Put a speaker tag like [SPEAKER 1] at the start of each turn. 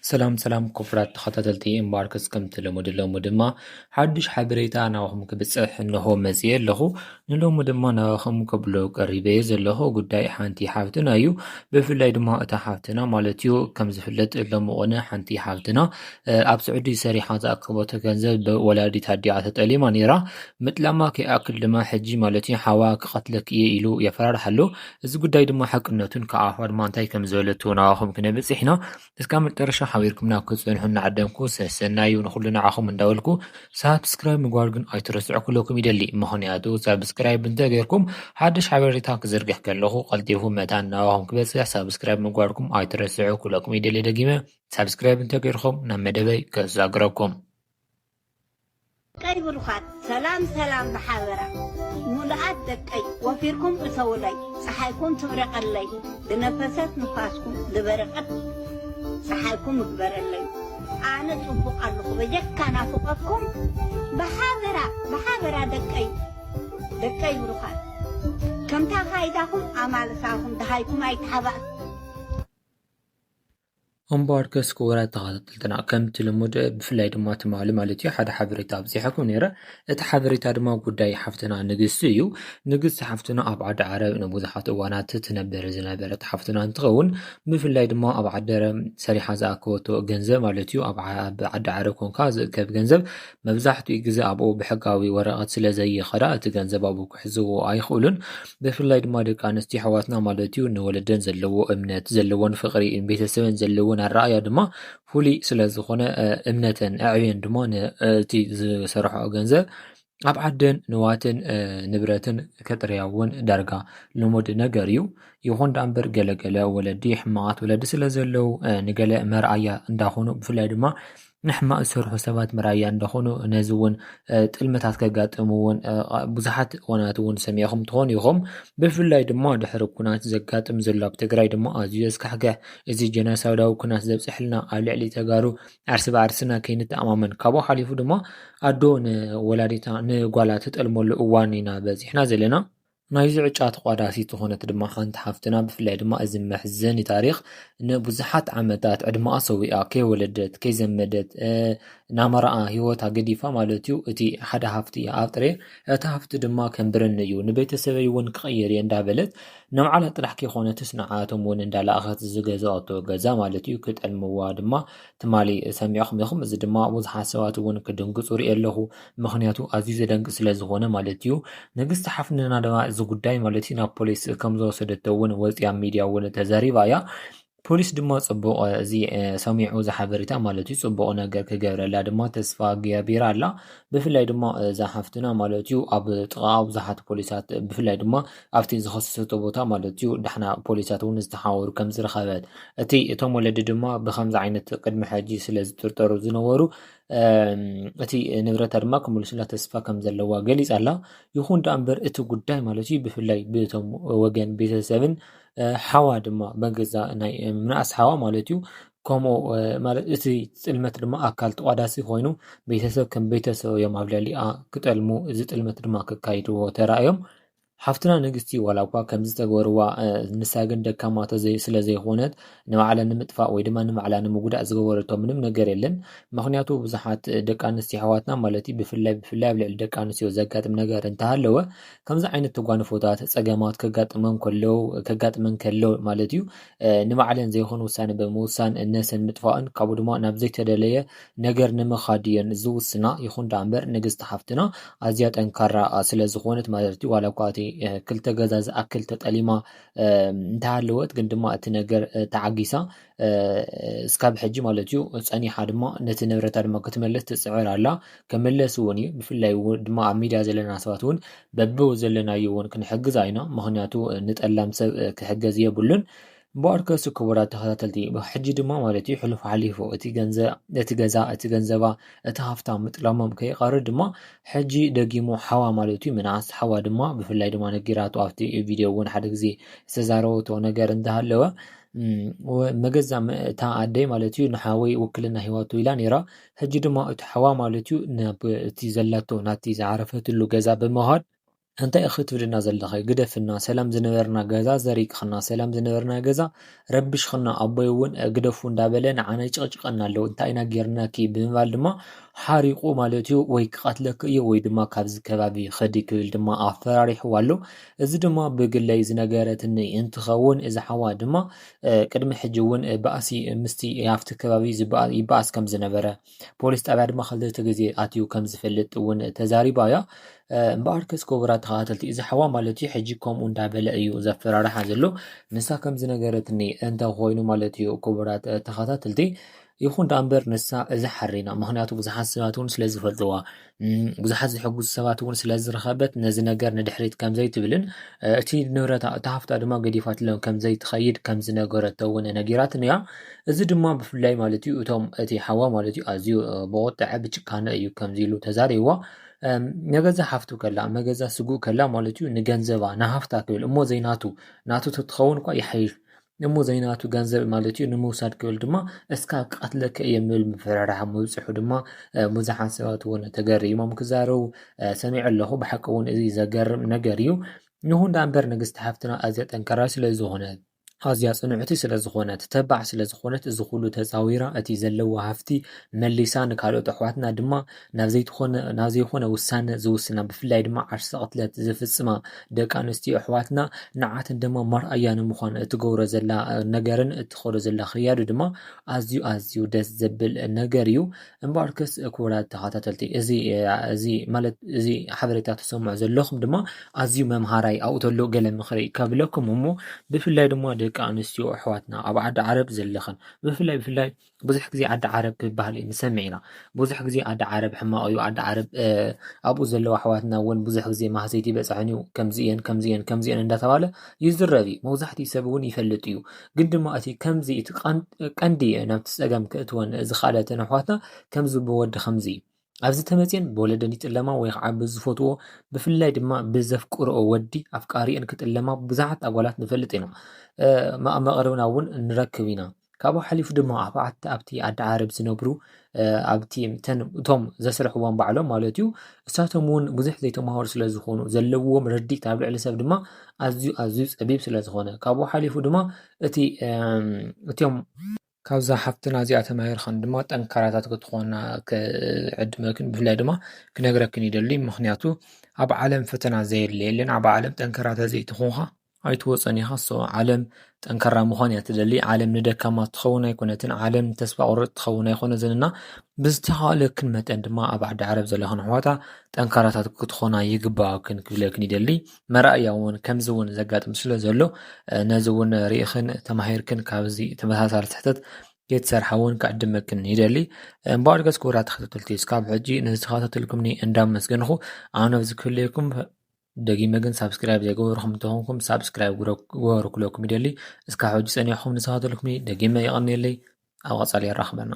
[SPEAKER 1] ሰላም ክቡራት ተኸታተልቲ እምባርከስ ከምቲ ልሙድ ድማ ሓድሽ ሓበሬታ ናባኹም ክብፅሕ እንሆ መፅየ ኣለኹ ንሎሙ ድማ ናባኹም ከብሎ ቀሪበ ዘለኹ ጉዳይ ሓንቲ ሓፍትና እዩ ብፍላይ ድማ እታ ሓፍትና ማለት እዩ ከም ዝፍለጥ ሎሚ ቆነ ሓንቲ ሓፍትና ኣብ ስዑዲ ሰሪሓ ዝኣከቦቶ ገንዘብ ብወላዲት ኣዲኣ ተጠሊማ ነይራ ምጥላማ ከይኣክል ድማ ሕጂ ማለት እዩ ሓዋ ክቐትለክ እየ ኢሉ የፈራርሕ ኣሎ እዚ ጉዳይ ድማ ሓቅነቱን ከዓፋ ድማ እንታይ ከም ዝበለቱ ናባኹም ክነብፅሕ ኢና እስካብ መጨረሻ ሓቢርኩምና ክትፅንሑና ዓደምኩ ሰናዩ ንኹሉ ንዓኹም እንዳበልኩ ሳብስክራይብ ምግባር ግን ኣይትረስዑ ኩለኩም ይደሊ ምክንያቱ ሳብስክራይብ እንተገይርኩም ሓድሽ ሓበሬታ ክዝርግሕ ከለኹ ቀልጢፉ መእታን ናባኹም ክበፅሕ ሳብስክራይብ ምግባርኩም ኣይትረስዑ ኩለኩም ይደሊ ደጊመ ሳብስክራይብ እንተገይርኩም ናብ መደበይ ከዛግረኩም
[SPEAKER 2] ቀይ ብሩኻት ሰላም በሓበራ ሙሉኣት ደቀይ ወፊርኩም እሰውለይ ፀሓይኩም ትብረቐለይ ብነፈሰት ንፋስኩም ዝበረቐት ፀሓይኩም እግበረለይ ኣነ ፅቡቕ ኣለኹ በጀካ ናፍቐኩም በሓበራ ደቀይ ብሩኻት ከምታ ኻይዳኹም ኣማልሳኹም ድሃይኩም ኣይትሓባእ
[SPEAKER 1] እምባርከስ ክቡራት ተኸታተልትና ከምቲ ልሙድ ብፍላይ ድማ ትማሊ ማለት እዩ ሓደ ሓበሬታ ኣብዚሐኩም ነይረ እቲ ሓበሬታ ድማ ጉዳይ ሓፍትና ንግስቲ እዩ ንግስቲ ሓፍትና ኣብ ዓዲ ዓረብ ንብዙሓት እዋናት ትነብር ዝነበረት ሓፍትና እንትኸውን ብፍላይ ድማ ኣብ ዓዲ ዓረብ ሰሪሓ ዝኣከበቶ ገንዘብ ማለት እዩ ኣብ ዓዲ ዓረብ ኮንካ ዝእከብ ገንዘብ መብዛሕትኡ ግዜ ኣብኡ ብሕጋዊ ወረቐት ስለዘይኸዳ እቲ ገንዘብ ኣብኡ ክሕዝዎ ኣይኽእሉን ብፍላይ ድማ ደቂ ኣንስትዮ ኣሕዋትና ማለት እዩ ንወለደን ዘለዎ እምነት ዘለዎን ፍቕሪ ቤተሰበን ዘለዎ ናራእያ ድማ ፍሉይ ስለዝኾነ እምነትን ኣዕብየን ድማ ነቲ ዝሰርሖ ገንዘብ ኣብ ዓደን ንዋትን ንብረትን ከጥርያውን ዳርጋ ልሙድ ነገር እዩ ይኹን ዳ እምበር ገለገለ ወለዲ ሕማቓት ወለዲ ስለ ዘለው ንገለ መርኣያ እንዳኾኑ ብፍላይ ድማ ንሕማቕ ዝሰርሑ ሰባት መርኣያ እንዳኾኑ ነዚ እውን ጥልምታት ከጋጥሙ እውን ብዙሓት እዋናት እውን ሰሚዕኹም ትኾኑ ኢኹም ብፍላይ ድማ ድሕሪ ኩናት ዘጋጥም ዘሎ ኣብ ትግራይ ድማ ኣዝዩ ዘስካሕክሕ እዚ ጀኖሳይዳዊ ኩናት ዘብፅሕልና ኣብ ልዕሊ ተጋሩ ዓርሲ ብዓርስና ከይንተኣማመን ካብኡ ሓሊፉ ድማ ኣዶ ንወላዲታ ንጓላ ትጠልመሉ እዋን ኢና በፂሕና ዘለና ናይዚ ዕጫ ተቋዳሲት ዝኾነት ድማ ሓንቲ ሓፍትና ብፍላይ ድማ እዚ መሕዘኒ ታሪክ ንብዙሓት ዓመታት ዕድማኣ ሰዊኣ ከይወለደት ከይዘመደት ናመራኣ ሂወታ ገዲፋ ማለት እዩ እቲ ሓደ ሃፍቲ ኣብ ጥሬ እታ ሃፍቲ ድማ ከንብረኒ እዩ ንቤተሰበይ እውን ክቐይር እየ እንዳበለት ንባዕላ ጥራሕ ከይኾነትስ ንዓቶም እውን እንዳላኣኸት ዝገዝኣቶ ገዛ ማለት እዩ ክጠልምዋ ድማ ትማሊ ሰሚዕኹም ኢኹም እዚ ድማ ብዙሓት ሰባት እውን ክድንግፁ ርኢ ኣለኹ ምክንያቱ ኣዝዩ ዘደንቂ ስለዝኾነ ማለት እዩ ንግስቲ ሓፍትና ድማ እዚ ጉዳይ ማለት እዩ ናብ ፖሊስ ከም ዝወሰደቶ እውን ወፂኣ ሚድያ እውን ተዛሪባ እያ ፖሊስ ድማ ጽቡቕ እዚ ሰሚዑ ዝሓበሬታ ማለት እዩ ጽቡቕ ነገር ክገብረላ ድማ ተስፋ ገቢራ ኣላ ብፍላይ ድማ እዛ ሓፍትና ማለት እዩ ኣብ ጥቓ ብዙሓት ፖሊሳት ብፍላይ ድማ ኣብቲ ዝኸሰሰቶ ቦታ ማለት እዩ ዳሕና ፖሊሳት እውን ዝተሓወሩ ከም ዝረኸበት እቲ እቶም ወለዲ ድማ ብከምዚ ዓይነት ቅድሚ ሕጂ ስለ ዝጥርጠሩ ዝነበሩ እቲ ንብረታ ድማ ክምልሱላ ተስፋ ከም ዘለዋ ገሊፅ ኣላ ይኹን ዳ እምበር እቲ ጉዳይ ማለት እዩ ብፍላይ ብእቶም ወገን ቤተሰብን ሓዋ ድማ በገዛ ናይ ምናእስ ሓዋ ማለት እዩ ከምኡ ማለት እቲ ጥልመት ድማ ኣካል ተቋዳሲ ኮይኑ ቤተሰብ ከም ቤተሰብ እዮም ኣብ ልዕሊኣ ክጠልሙ እዚ ጥልመት ድማ ክካይድዎ ተራእዮም ሓፍትና ንግስቲ ዋላ እኳ ከም ዝተገበርዋ ንሳ ግን ደካማ ስለ ዘይኮነት ንባዕላ ንምጥፋእ ወይ ድማ ንባዕላ ንምጉዳእ ዝገበረቶ ምንም ነገር የለን ምክንያቱ ብዙሓት ደቂ ኣንስትዮ ኣሕዋትና ማለት እዩ ብፍላይ ኣብ ልዕሊ ደቂ ኣንስትዮ ዘጋጥም ነገር እንተሃለወ ከምዚ ዓይነት ተጓንፎታት ፀገማት ከጋጥመን ከለው ማለት እዩ ንባዕለን ዘይኮነ ውሳነ ብምውሳን ነሰን ምጥፋእን ካብኡ ድማ ናብ ዘይተደለየ ነገር ንምኻድ እየን ዝውስና ይኹን ዳ እምበር ንግስቲ ሓፍትና ኣዝያ ጠንካራ ስለዝኾነት ማለት እዩ ዋላ እኳ ክልተ ገዛ ዝኣክል ተጠሊማ እንተሃለወት ግን ድማ እቲ ነገር ተዓጊሳ እስካብ ሕጂ ማለት እዩ ፀኒሓ ድማ ነቲ ንብረታ ድማ ክትመለስ ትፅዕር ኣላ ከመለስ እውን እዩ ብፍላይ ድማ ኣብ ሚድያ ዘለና ሰባት እውን በብው ዘለናዩ እውን ክንሕግዛ ኢና ምክንያቱ ንጠላም ሰብ ክሕገዝ የብሉን በርከስ ክቡራት ተኸታተልቲ ሕጂ ድማ ማለት እዩ ሕልፍ ሓሊፉ እቲ ገዛ እቲ ገንዘባ እቲ ሃፍታ ምጥላሞም ከይቀርብ ድማ ሕጂ ደጊሙ ሓዋ ማለት እዩ ምናስ ሓዋ ድማ ብፍላይ ድማ ነጊራቱ ኣብቲ ቪድዮ እውን ሓደ ግዜ ዝተዛረበቶ ነገር እንዳሃለወ መገዛ እታ ኣደይ ማለት እዩ ንሓወይ ውክልና ሂወቱ ኢላ ነይራ ሕጂ ድማ እቲ ሓዋ ማለት እዩ እቲ ዘላቶ ናቲ ዝዓረፈትሉ ገዛ ብምኻድ እንታይ እኽትብልና ዘለኸ ግደፍና ሰላም ዝነበርና ገዛ ዘሪቅኽና ሰላም ዝነበርና ገዛ ረብሽኽና ኣቦይ እውን ግደፉ እንዳበለ ንዓነ ጭቕጭቐና ኣለዉ እንታይ ኢና ጌርናኪ ብምባል ድማ ሓሪቑ ማለት እዩ ወይ ክቐትለክ እዩ ወይ ድማ ካብዚ ከባቢ ኸዲ ክብል ድማ ኣፈራሪሕዎ ኣሎ እዚ ድማ ብግለይ ዝነገረትኒ እንትኸውን እዚ ሓዋ ድማ ቅድሚ ሕጂ እውን ባእሲ ምስቲ ኣብቲ ከባቢ ይበኣስ ከም ዝነበረ ፖሊስ ጣብያ ድማ ክልተ ግዜ ኣትዩ ከም ዝፈልጥ እውን ተዛሪባ እያ እምበኣር ከስ ክቡራት ተኸታተልቲ እዚ ሓዋ ማለት እዩ ሕጂ ከምኡ እንዳበለ እዩ ዘፈራርሓ ዘሎ ንሳ ከም ዝነገረትኒ እንተኾይኑ ማለት እዩ ክቡራት ተኸታተልቲ ይኹን ዳእምበር ንሳ እዚ ሓሪና ምክንያቱ ብዙሓት ሰባት እውን ስለ ዝፈልጥዋ ብዙሓት ዝሕጉዙ ሰባት እውን ስለ ዝረኸበት ነዚ ነገር ንድሕሪት ከም ዘይትብልን እቲ ንብረታ እታ ሃፍታ ድማ ገዲፋትሎም ከም ዘይትኸይድ ከም ዝነገረቶ እውን ነጊራትን እያ እዚ ድማ ብፍላይ ማለት እዩ እቶም እቲ ሓዋ ማለት እዩ ኣዝዩ ብቁጥዐ ብጭካነ እዩ ከምዚ ኢሉ ተዛሪብዋ መገዛ ሓፍቱ ከላ መገዛ ስጉእ ከላ ማለት እዩ ንገንዘባ ናሃፍታ ክብል እሞ ዘይናቱ ናቱ ትትኸውን እኳ ይሓይሽ እሞ ዘይናቱ ገንዘብ ማለት እዩ ንምውሳድ ክብል ድማ እስካብ ክቐትለከ የሚል ምፍራርሓ መብፅሑ ድማ ብዙሓት ሰባት እውን ተገሪሞም ክዛረቡ ሰሚዑ ኣለኹ ብሓቂ እውን እዚ ዘገርም ነገር እዩ ይኹን ዳእምበር ንግስቲ ሓፍትና ኣዝያ ጠንካራ ስለ ዝኾነት ኣዝያ ጽኑዕቲ ስለ ዝኾነት ተባዕ ስለ ዝኾነት እዚ ኩሉ ተፃዊራ እቲ ዘለዎ ሃፍቲ መሊሳ ንካልኦት ኣሕዋትና ድማ ናብ ዘይኮነ ውሳነ ዝውስና ብፍላይ ድማ ዓርሰ ቅትለት ዝፍፅማ ደቂ ኣንስትዮ ኣሕዋትና ንዓተን ድማ መርኣያ ንምዃን እትገብሮ ዘላ ነገርን እትኸዶ ዘላ ክያዱ ድማ ኣዝዩ ደስ ዘብል ነገር እዩ እምበኣርከስ ክቡራት ተኸታተልቲ እዚ ማለት እዚ ሓበሬታ ተሰምዑ ዘለኹም ድማ ኣዝዩ መምሃራይ ኣብኡ ተሎ ገለ ምኽሪ ከብለኩም እሞ ብፍላይ ድማ ደቂ ኣንስትዮ ኣሕዋትና ኣብ ዓዲ ዓረብ ዘለኸን ብፍላይ ብዙሕ ግዜ ዓዲ ዓረብ ክበሃል ንሰምዕ ኢና ብዙሕ ግዜ ዓዲ ዓረብ ሕማቕ እዩ ዓዲ ዓረብ ኣብኡ ዘለዋ ኣሕዋትና እውን ብዙሕ ግዜ ማህሰይቲ በፅሐን እዩ ከምዚአን እንዳተባለ ይዝረብ እዩ መብዛሕትኡ ሰብ እውን ይፈልጥ እዩ ግን ድማ እቲ ከምዚ እቲ ቀንዲ ናብቲ ፀገም ክእትወን ዝኻለተን ኣሕዋትና ከምዚ ብወዲ ከምዚ ኣብዚ ተመፅን ብወለደን ይጥለማ ወይ ከዓ ብዝፈትዎ ብፍላይ ድማ ብዘፍቅርኦ ወዲ ኣፍቃሪአን ክጥለማ ብዙሓት ኣጓላት ንፈልጥ ኢና መቐረብና እውን ንረክብ ኢና ካብኡ ሓሊፉ ድማ ኣብቲ ዓዲ ዓረብ ዝነብሩ ኣብቲ እቶም ዘስርሕዎም ባዕሎም ማለት እዩ እሳቶም እውን ብዙሕ ዘይተማሃሩ ስለ ዝኾኑ ዘለዎም ርዲት ኣብ ልዕሊ ሰብ ድማ ኣዝዩ ፀቢብ ስለ ዝኾነ ካብኡ ሓሊፉ ድማ እቲኦም ካብዛ ሓፍትና እዚኣ ተማሂርኸን ድማ ጠንካራታት ክትኾና ክዕድመክን ብፍላይ ድማ ክነግረክን ይደሊ ምክንያቱ ኣብ ዓለም ፈተና ዘየድልየለን ኣብ ዓለም ጠንካራታ ዘይትኾንካ ኣይትወፀን ኢኻ ዓለም ጠንካራ ምዃን እያ ትደሊ ዓለም ንደካማ ትኸውን ኣይኮነትን ዓለም ተስፋ ቁርጥ ትኸውን ኣይኮነትንና ብዝተኻእለክን መጠን ድማ ኣብ ዓዲ ዓረብ ዘለኹን ኣሕዋታ ጠንካራታት ክትኾና ይግባእክን ክብለክን ይደሊ መርኣያ እውን ከምዚ እውን ዘጋጥም ስለ ዘሎ ነዚ እውን ርኢኽን ተማሂርክን ካብዚ ተመሳሳሊ ስሕተት የተሰርሐ እውን ክዕድመክን ይደሊ እምበኣር ገጽ ክቡራት ተኸታተልቲ እስካብ ሕጂ ንዝተኸታተልኩምኒ እንዳመስገንኹ ኣነ ኣብዚ ክህልየኩም ደጊመ ግን ሳብስክራይብ ዘይገበርኩም እንተኾንኩም ሳብስክራይብ ግበሩ ክለኩም ይደሊ እስካብ ሕጂ ፀኒዕኹም ንዝተኸታተልኩምኒ ደጊመ ይቐኒየለይ ኣብ ቀጻሊ ይራኸበና